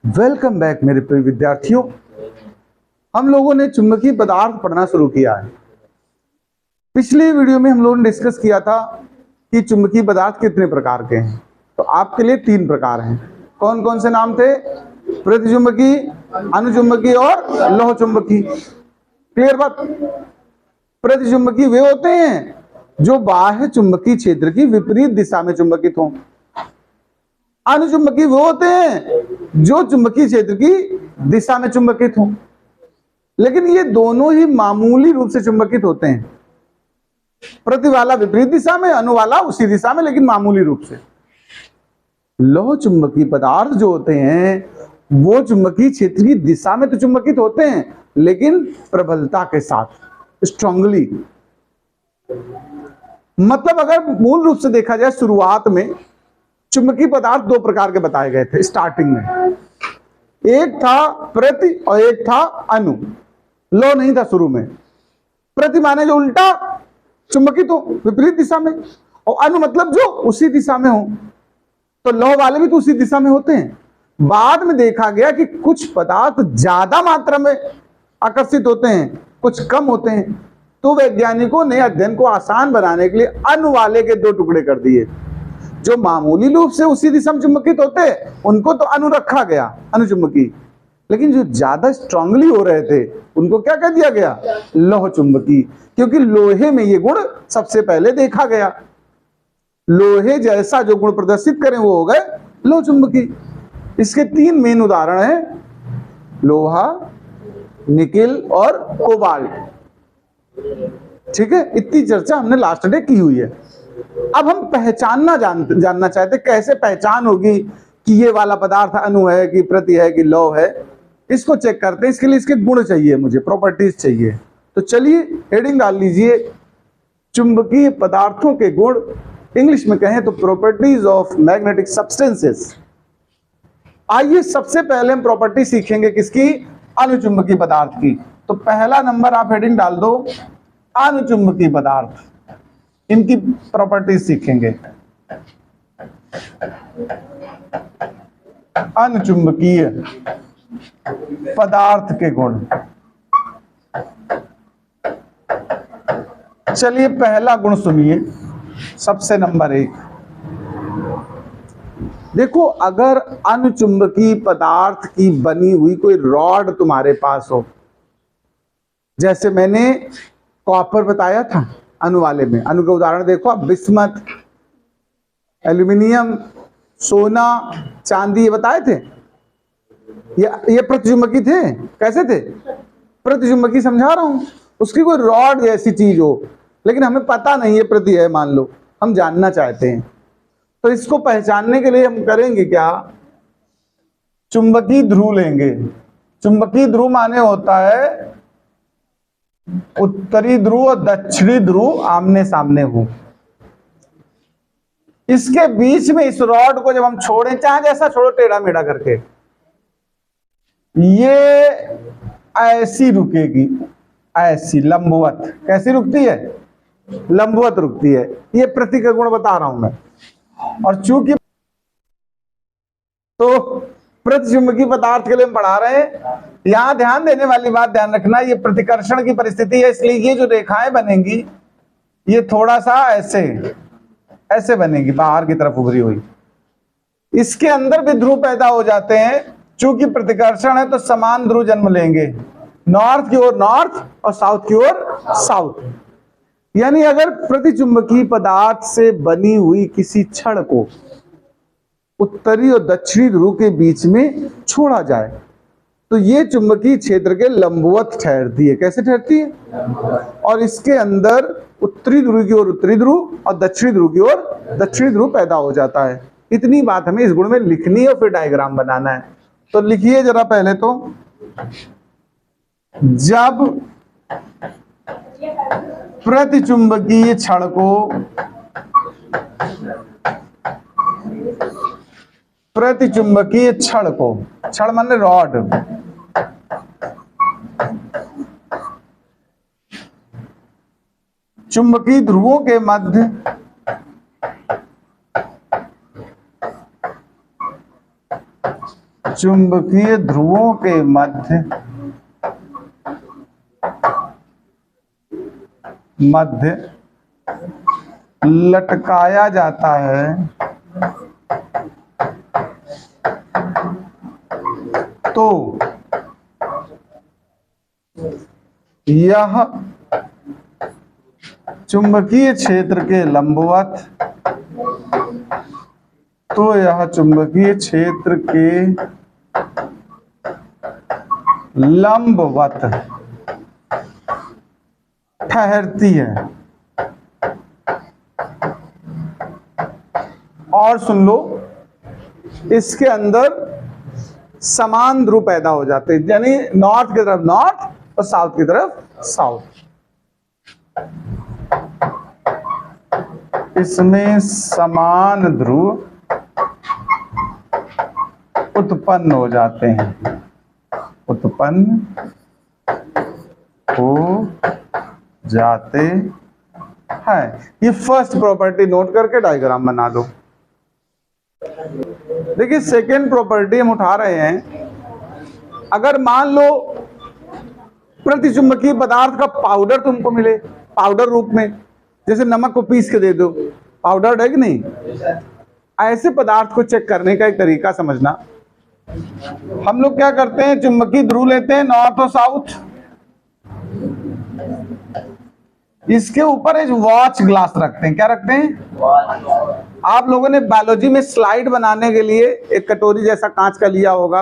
Welcome back मेरे प्रिय विद्यार्थियों। हम लोगों ने चुंबकीय पदार्थ पढ़ना शुरू किया है। पिछली वीडियो में हम लोगों ने डिस्कस किया था कि चुंबकीय पदार्थ कितने प्रकार के हैं। तो आपके लिए 3 प्रकार हैं। कौन कौन से नाम थे? प्रतिचुंबकीय, अनुचुंबकीय और लौह चुंबकीय। क्लियर बात? प्रतिचुंबकीय वे होते हैं जो बाह्य चुंबकीय क्षेत्र की विपरीत दिशा में चुंबकित हों। अनुचुंबकीय वो होते हैं जो चुंबकीय क्षेत्र की दिशा में चुंबकित हों, लेकिन ये दोनों ही मामूली रूप से चुंबकित होते हैं। प्रति वाला विपरीत दिशा में, अनु वाला उसी दिशा में, लेकिन मामूली रूप से। लौह चुंबकीय पदार्थ जो होते हैं वो चुंबकीय क्षेत्र की दिशा में तो चुंबकित होते हैं, लेकिन प्रबलता के साथ, स्ट्रांगली। मतलब अगर मूल रूप से देखा जाए, शुरुआत में चुंबकीय पदार्थ 2 प्रकार के बताए गए थे स्टार्टिंग में। एक था प्रति और एक था अनु। लौह नहीं था शुरू में। प्रति माने जो उल्टा चुंबकित हो, विपरीत दिशा में, और अनु मतलब जो उसी दिशा में हो। तो लौह वाले भी तो उसी दिशा में होते हैं। बाद में देखा गया कि कुछ पदार्थ ज्यादा मात्रा में आकर्षित होते हैं, कुछ कम होते हैं। तो वैज्ञानिकों ने अध्ययन को आसान बनाने के लिए अनु वाले के 2 टुकड़े कर दिए। जो मामूली रूप से उसी दिशा में चुंबकित होते उनको तो अनु रखा गया, अनुचुंबकीय। लेकिन जो ज्यादा स्ट्रांगली हो रहे थे उनको क्या कह दिया गया? लौह चुंबकीय। क्योंकि लोहे में ये गुण सबसे पहले देखा गया। लोहे जैसा जो गुण प्रदर्शित करें वो हो गए लौह चुंबकीय। इसके 3 मेन उदाहरण हैं, लोहा, निकेल और कोबाल्ट। ठीक है, इतनी चर्चा हमने लास्ट डे की हुई है। अब हम पहचानना जानना चाहते, कैसे पहचान होगी कि ये वाला पदार्थ अनु है कि प्रति है कि लौह है। इसको चेक करते हैं। इसके लिए इसके गुण चाहिए, मुझे प्रॉपर्टीज चाहिए। तो चलिए हेडिंग डाल लीजिए, चुंबकीय पदार्थों के गुण। इंग्लिश में कहें तो प्रॉपर्टीज ऑफ मैग्नेटिक सब्सटेंसेस। आइए सबसे पहले हम प्रॉपर्टी सीखेंगे किसकी? अनुचुंबकीय पदार्थ की। तो पहला नंबर आप हेडिंग डाल दो, अनुचुंबकीय पदार्थ। इनकी प्रॉपर्टीज सीखेंगे। अनुचुंबकीय पदार्थ के गुण। चलिए पहला गुण सुनिए, सबसे नंबर 1। देखो, अगर अनुचुंबकीय पदार्थ की बनी हुई कोई रॉड तुम्हारे पास हो, जैसे मैंने कॉपर बताया था अनु वाले में। अनु के उदाहरण देखो आप, बिस्मथ, एल्यूमिनियम, सोना, चांदी, ये बताए थे। ये प्रतिचुंबकीय थे। कैसे थे? प्रतिचुंबकीय समझा रहा हूं। उसकी कोई रॉड जैसी चीज हो, लेकिन हमें पता नहीं है प्रति है, मान लो हम जानना चाहते हैं। तो इसको पहचानने के लिए हम करेंगे क्या? चुंबकीय ध्रुव लेंगे। चुंबकीय ध्रुव माने होता है उत्तरी ध्रुव और दक्षिणी ध्रुव आमने सामने हो। इसके बीच में इस रॉड को जब हम छोड़ें, चाहे जैसा छोड़ो, टेढ़ा मेढ़ा करके, ये ऐसी रुकेगी, ऐसी लंबवत। कैसी रुकती है? लंबवत रुकती है। ये प्रति का गुण बता रहा हूं मैं। और चूंकि तो प्रतिचुंबकीय पदार्थ के लिए हम पढ़ा रहे हैं, यहां ध्यान देने वाली बात ध्यान रखना, ये प्रतिकर्षण की परिस्थिति है। इसलिए ये जो रेखाएं बनेंगी ये थोड़ा सा ऐसे ऐसे बनेगी, बाहर की तरफ उभरी हुई। इसके अंदर भी ध्रुव पैदा हो जाते हैं। चूंकि प्रतिकर्षण है तो समान ध्रुव जन्म लेंगे, नॉर्थ की ओर नॉर्थ और साउथ की ओर साउथ। यानी अगर प्रतिचुंबकीय पदार्थ से बनी हुई किसी छड़ को उत्तरी और दक्षिणी ध्रुव के बीच में छोड़ा जाए तो ये चुंबकीय क्षेत्र के लंबवत ठहरती है। कैसे ठहरती है? और इसके अंदर उत्तरी ध्रुव की ओर उत्तरी ध्रुव और दक्षिणी ध्रुव की ओर दक्षिणी ध्रुव पैदा हो जाता है। इतनी बात हमें इस गुण में लिखनी है और फिर डायग्राम बनाना है। तो लिखिए जरा पहले तो, जब प्रतिचुंबकीय छड़ को प्रतिचुंबकीय छड़ को, छड़ माने रॉड, चुंबकीय ध्रुवों के मध्य चुंबकीय ध्रुवों के मध्य लटकाया जाता है तो यह चुंबकीय क्षेत्र के लंबवत ठहरती है। और सुन लो, इसके अंदर समान ध्रुव पैदा हो जाते हैं, यानी नॉर्थ की तरफ नॉर्थ और साउथ की तरफ साउथ। इसमें समान ध्रुव उत्पन्न हो जाते हैं, उत्पन्न हो जाते हैं। ये फर्स्ट प्रॉपर्टी नोट करके डायग्राम बना दो। देखिए सेकेंड प्रॉपर्टी हम उठा रहे हैं, अगर मान लो प्रतिचुंबकीय पदार्थ का पाउडर तुमको मिले, पाउडर रूप में, जैसे नमक को पीस के दे दो, पाउडर है कि नहीं, ऐसे पदार्थ को चेक करने का एक तरीका समझना। हम लोग क्या करते हैं, चुंबकीय ध्रुव लेते हैं नॉर्थ और साउथ, इसके ऊपर एक वॉच ग्लास रखते हैं। क्या रखते हैं? आप लोगों ने बायोलॉजी में स्लाइड बनाने के लिए एक कटोरी जैसा कांच का लिया होगा,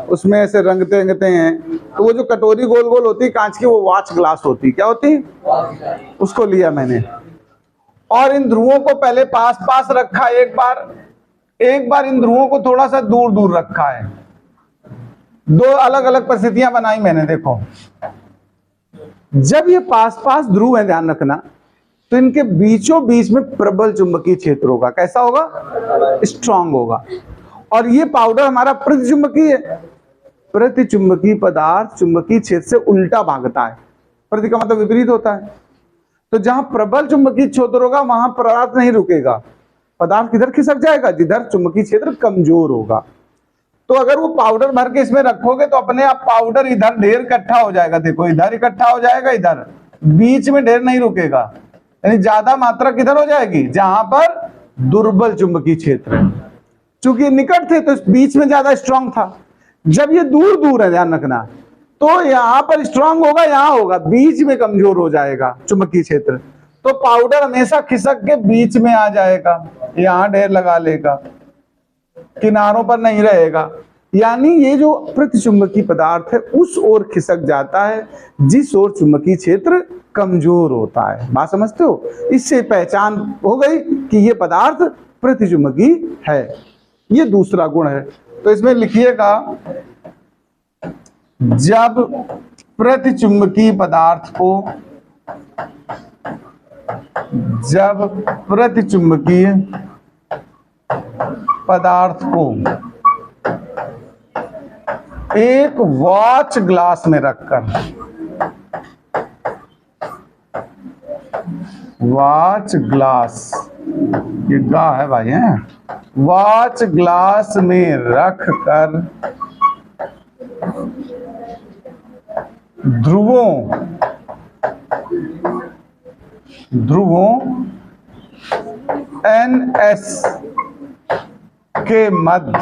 उसमें ऐसे रंगते रंगते हैं, तो वो जो कटोरी गोल गोल होती है कांच की, वो वॉच ग्लास होती। क्या होती? उसको लिया मैंने, और इन ध्रुवों को पहले पास पास रखा, एक बार इन ध्रुवों को थोड़ा सा दूर दूर रखा है। दो अलग अलग परिस्थितियां बनाई मैंने। देखो, जब ये पास पास ध्रुव है, ध्यान रखना, तो इनके बीचों बीच में प्रबल चुंबकीय क्षेत्र होगा। कैसा होगा? स्ट्रांग होगा। और ये पाउडर हमारा प्रतिचुंबकीय है। प्रतिचुंबकीय पदार्थ चुंबकीय क्षेत्र से उल्टा भागता है। प्रति का मतलब विपरीत होता है। तो जहां प्रबल चुंबकीय क्षेत्र होगा वहां पदार्थ नहीं रुकेगा, पदार्थ किधर खिसक जाएगा? जिधर चुंबकीय क्षेत्र कमजोर होगा। तो अगर वो पाउडर भर के इसमें रखोगे तो अपने आप पाउडर इधर ढेर इकट्ठा हो जाएगा। देखो, इधर इकट्ठा हो जाएगा, इधर बीच में ढेर नहीं रुकेगा, यानी ज्यादा मात्रा किधर हो जाएगी? जहां पर दुर्बल चुंबकीय क्षेत्र है। चूंकि निकट थे तो बीच में ज्यादा स्ट्रांग था। जब ये दूर दूर है, ध्यान रखना, तो यहां पर स्ट्रांग होगा, यहां होगा, बीच में कमजोर हो जाएगा चुंबकीय क्षेत्र। तो पाउडर हमेशा खिसक के बीच में आ जाएगा, यहां ढेर लगा लेगा, किनारों पर नहीं रहेगा। यानी ये जो प्रतिचुंबकीय पदार्थ है उस ओर खिसक जाता है जिस ओर चुंबकीय क्षेत्र कमजोर होता है। बात समझते हो? इससे पहचान हो गई कि ये पदार्थ प्रतिचुंबकीय है। ये दूसरा गुण है। तो इसमें लिखिएगा, जब प्रतिचुंबकीय पदार्थ को एक वॉच ग्लास में रखकर, वॉच ग्लास, ये गा है भाई, है, वॉच ग्लास में रखकर ध्रुवों NS के मध्य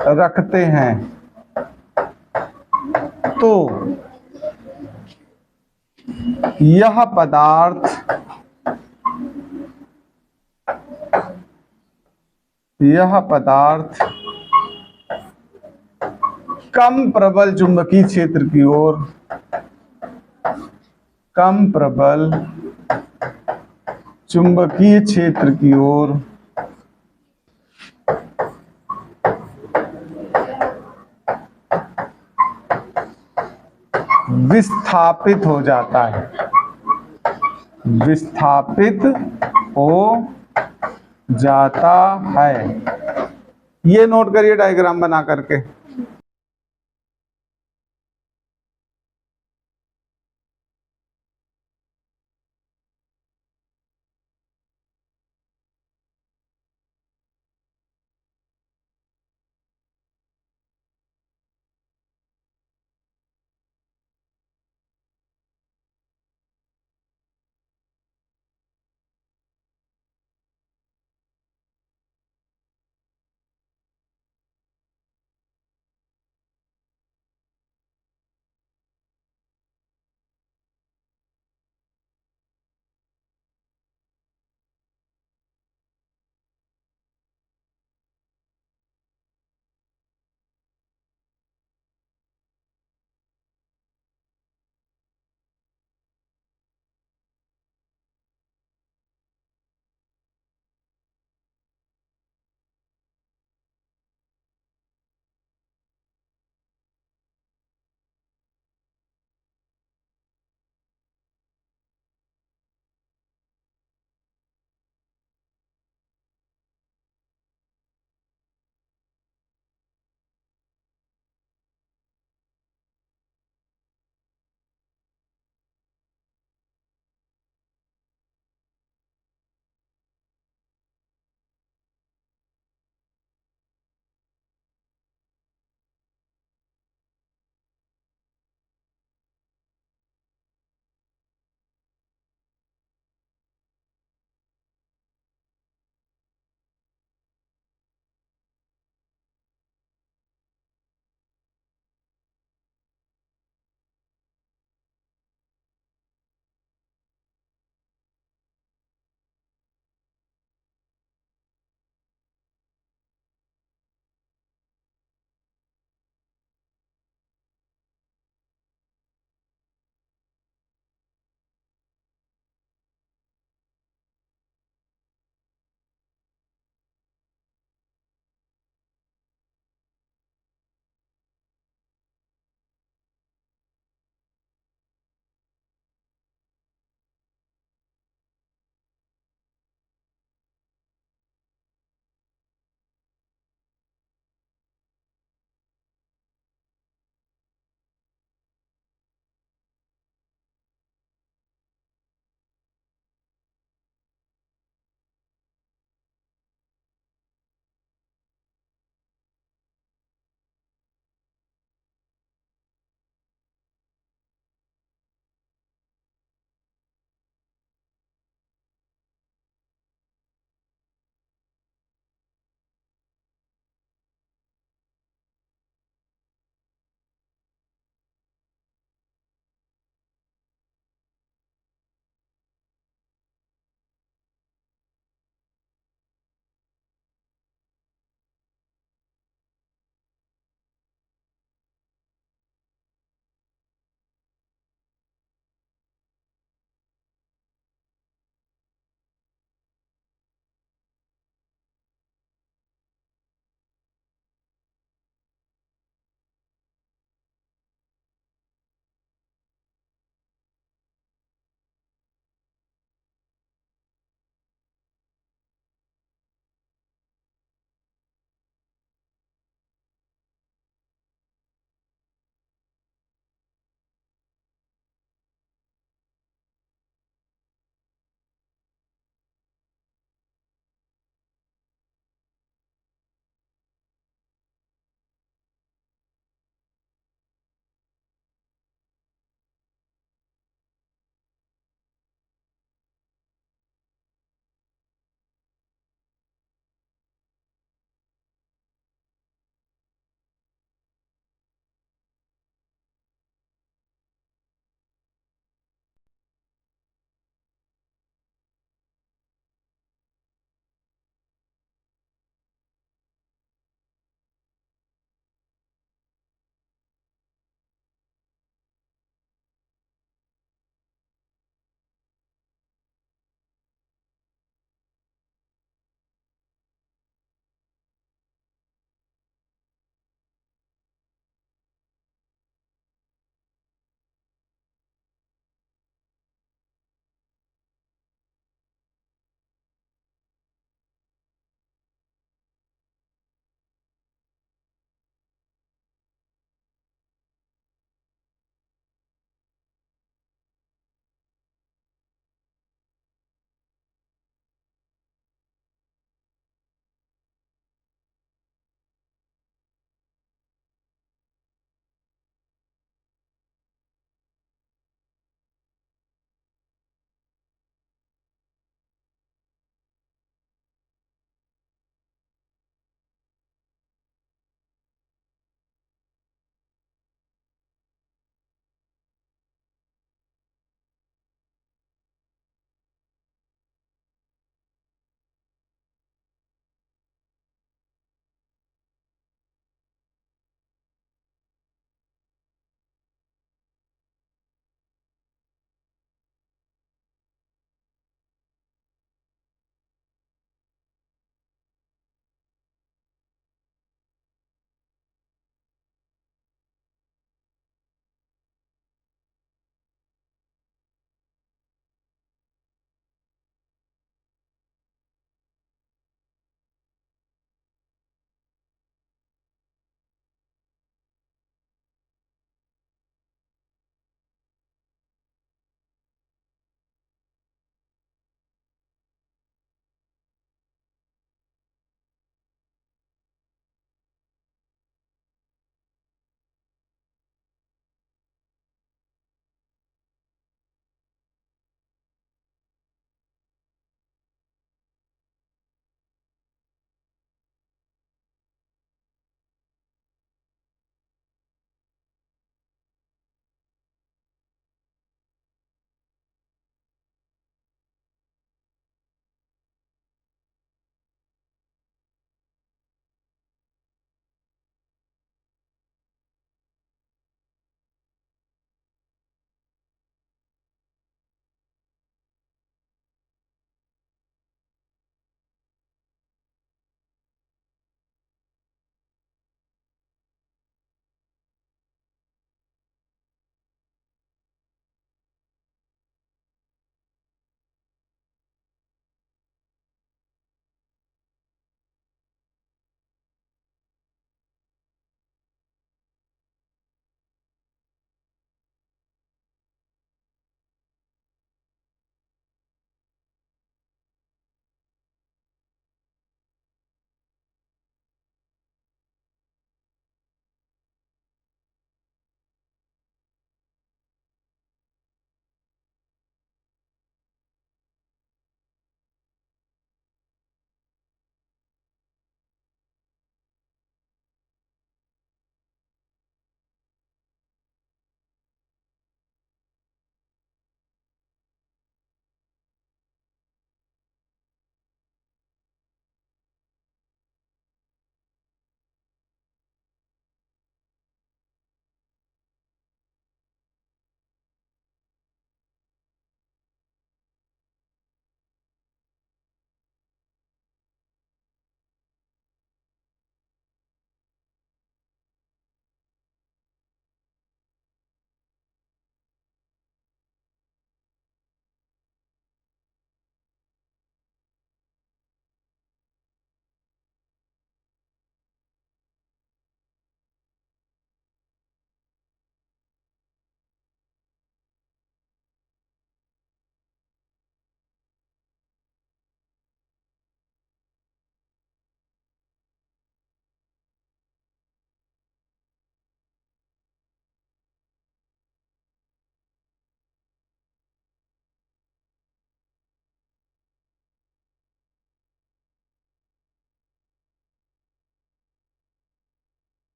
रखते हैं तो यह पदार्थ कम प्रबल चुंबकीय क्षेत्र की ओर, कम प्रबल चुंबकीय क्षेत्र की ओर विस्थापित हो जाता है, विस्थापित हो जाता है। ये नोट करिए डायग्राम बना करके।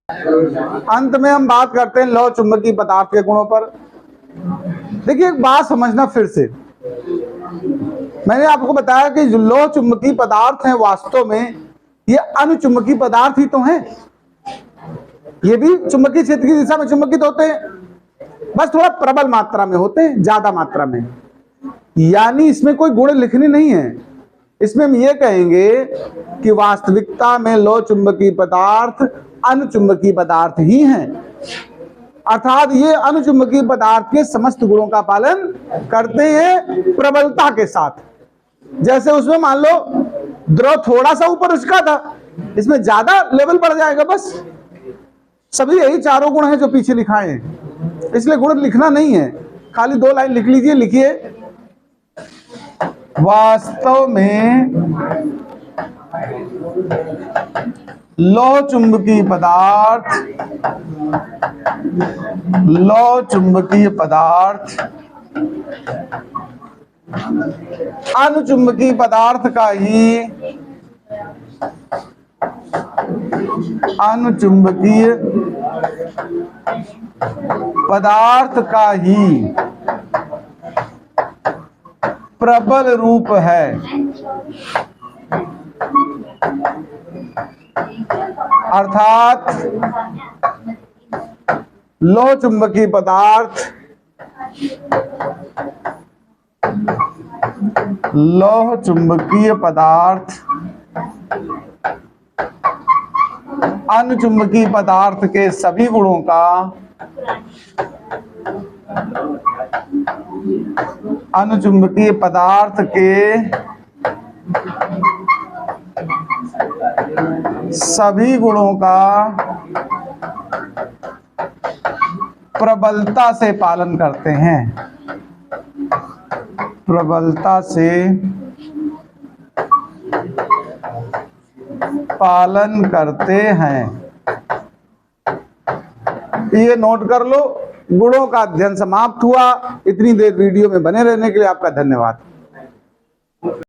अंत में हम बात करते हैं लौह चुंबकीय पदार्थ के गुणों पर। देखिए एक बात समझना फिर से, मैंने आपको बताया कि जो लौह चुंबकीय पदार्थ हैं वास्तव में ये अनुचुंबकीय पदार्थ ही तो हैं। ये भी चुंबकीय क्षेत्र की दिशा में चुंबकित होते हैं, बस थोड़ा प्रबल मात्रा में होते हैं, ज्यादा मात्रा में। यानी इसमें कोई गुण लिखनी नहीं है। इसमें हम ये कहेंगे कि वास्तविकता में लौह चुंबकीय पदार्थ अनुचुंबकीय पदार्थ ही हैं, अर्थात ये अनुचुंबकीय पदार्थ के समस्त गुणों का पालन करते हैं प्रबलता के साथ। जैसे उसमें मान लो द्रव थोड़ा सा ऊपर उचका था, इसमें ज्यादा लेवल बढ़ जाएगा। बस सभी यही चारों गुण हैं जो पीछे लिखाए हैं, इसलिए गुण लिखना नहीं है, खाली 2 लाइन लिख लीजिए। लिखिए वास्तव में लौह चुंबकीय पदार्थ अनुचुंबकीय पदार्थ का ही प्रबल रूप है। अर्थात लौह चुंबकीय पदार्थ अनुचुंबकीय पदार्थ के सभी गुणों का अनुचुंबकीय पदार्थ के सभी गुणों का प्रबलता से पालन करते हैं। प्रबलता से पालन करते हैं। ये नोट कर लो। गुणों का अध्ययन समाप्त हुआ। इतनी देर वीडियो में बने रहने के लिए आपका धन्यवाद।